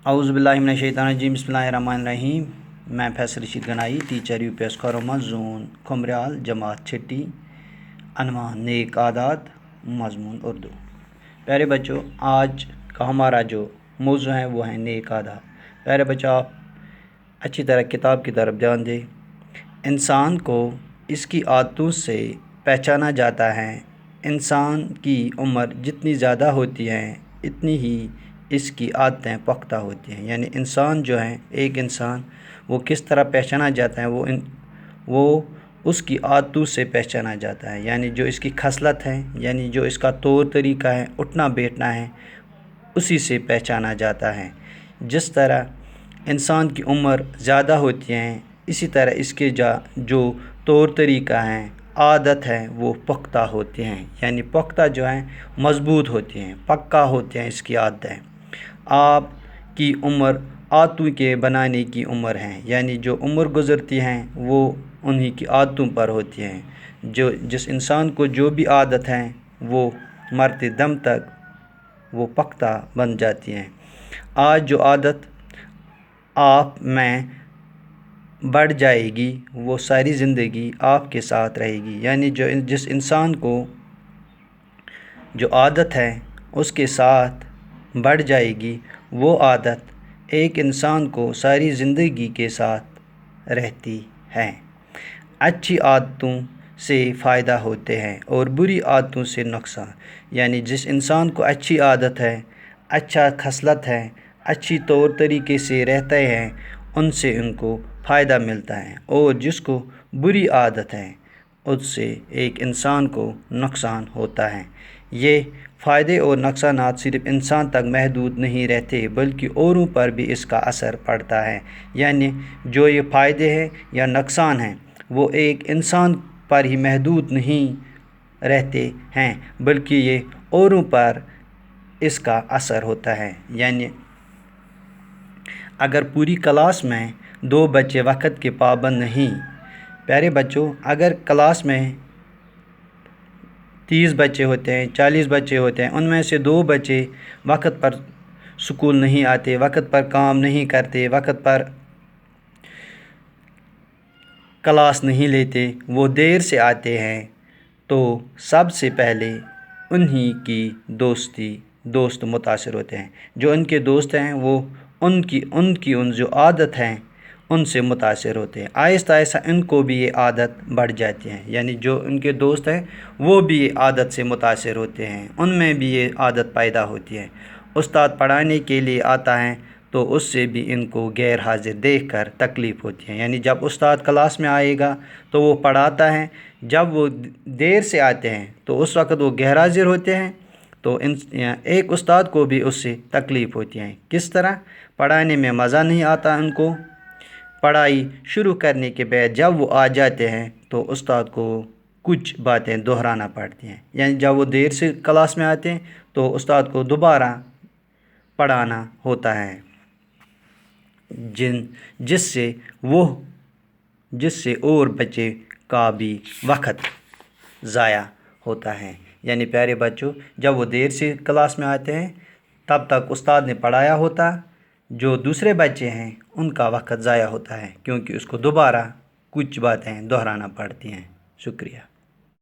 اعوذ باللہ من الشیطان الرجیم بسم اللہ الرحمن الرحیم میں Faisal Rashid Ganai teacher U P S Kharma zone Khumriyal جماعت چھٹی عنوان نیک عادات مضمون اردو۔ پیارے بچوں، آج کا ہمارا جو موضوع ہے وہ ہے نیک عادات۔ پیارے بچوں، آپ اچھی طرح کتاب کی طرف دھیان دیں۔ انسان کو اس کی عادتوں سے پہچانا جاتا ہے۔ انسان کی عمر جتنی زیادہ ہوتی ہے اتنی ہی اس کی عادتیں پختہ ہوتی ہیں۔ یعنی انسان جو ہے، ایک انسان وہ کس طرح پہچانا جاتا ہے، وہ اس کی عادتوں سے پہچانا جاتا ہے۔ یعنی جو اس کی خصلت ہے، یعنی جو اس کا طور طریقہ ہے، اٹھنا بیٹھنا ہے، اسی سے پہچانا جاتا ہے۔ جس طرح انسان کی عمر زیادہ ہوتی ہے، اسی طرح اس کے جو طور طریقہ ہیں، عادت ہے، وہ پختہ ہوتے ہیں۔ یعنی پختہ جو ہیں مضبوط ہوتے ہیں، پکا ہوتے ہیں اس کی عادتیں۔ آپ کی عمر عادتوں کے بنانے کی عمر ہے، یعنی جو عمر گزرتی ہیں وہ انہی کی عادتوں پر ہوتی ہیں۔ جس انسان کو جو بھی عادت ہیں وہ مرتے دم تک وہ پختہ بن جاتی ہیں۔ آج جو عادت آپ میں بڑھ جائے گی وہ ساری زندگی آپ کے ساتھ رہے گی۔ یعنی جس انسان کو جو عادت ہے اس کے ساتھ بڑھ جائے گی، وہ عادت ایک انسان کو ساری زندگی کے ساتھ رہتی ہے۔ اچھی عادتوں سے فائدہ ہوتے ہیں اور بری عادتوں سے نقصان۔ یعنی جس انسان کو اچھی عادت ہے، اچھا خصلت ہے، اچھی طور طریقے سے رہتے ہیں، ان سے ان کو فائدہ ملتا ہے، اور جس کو بری عادت ہے اس سے ایک انسان کو نقصان ہوتا ہے۔ یہ فائدے اور نقصانات صرف انسان تک محدود نہیں رہتے بلکہ اوروں پر بھی اس کا اثر پڑتا ہے۔ یعنی جو یہ فائدے ہیں یا نقصان ہیں وہ ایک انسان پر ہی محدود نہیں رہتے ہیں بلکہ یہ اوروں پر اس کا اثر ہوتا ہے۔ یعنی اگر پوری کلاس میں 2 بچے وقت کے پابند نہیں، پیارے بچوں، اگر کلاس میں 30 بچے ہوتے ہیں، 40 بچے ہوتے ہیں، ان میں سے 2 بچے وقت پر سکول نہیں آتے، وقت پر کام نہیں کرتے، وقت پر کلاس نہیں لیتے، وہ دیر سے آتے ہیں، تو سب سے پہلے انہی کی دوست متاثر ہوتے ہیں۔ جو ان کے دوست ہیں وہ ان کی جو عادت ہیں ان سے متاثر ہوتے ہیں۔ آہستہ آہستہ ان کو بھی یہ عادت بڑھ جاتی ہے۔ یعنی جو ان کے دوست ہیں وہ بھی یہ عادت سے متاثر ہوتے ہیں، ان میں بھی یہ عادت پیدا ہوتی ہے۔ استاد پڑھانے کے لیے آتا ہے تو اس سے بھی ان کو غیر حاضر دیکھ کر تکلیف ہوتی ہے۔ یعنی جب استاد کلاس میں آئے گا تو وہ پڑھاتا ہے، جب وہ دیر سے آتے ہیں تو اس وقت وہ غیر حاضر ہوتے ہیں، تو ایک استاد کو بھی اس سے تکلیف ہوتی ہے۔ کس طرح؟ پڑھانے میں مزہ نہیں آتا ان کو۔ پڑھائی شروع کرنے کے بعد جب وہ آ جاتے ہیں تو استاد کو کچھ باتیں دہرانا پڑتی ہیں۔ یعنی جب وہ دیر سے کلاس میں آتے ہیں تو استاد کو دوبارہ پڑھانا ہوتا ہے، جس سے اور بچے کا بھی وقت ضائع ہوتا ہے۔ یعنی پیارے بچوں، جب وہ دیر سے کلاس میں آتے ہیں تب تک استاد نے پڑھایا ہوتا، جو دوسرے بچے ہیں ان کا وقت ضائع ہوتا ہے کیونکہ اس کو دوبارہ کچھ باتیں دہرانا پڑتی ہیں۔ شکریہ۔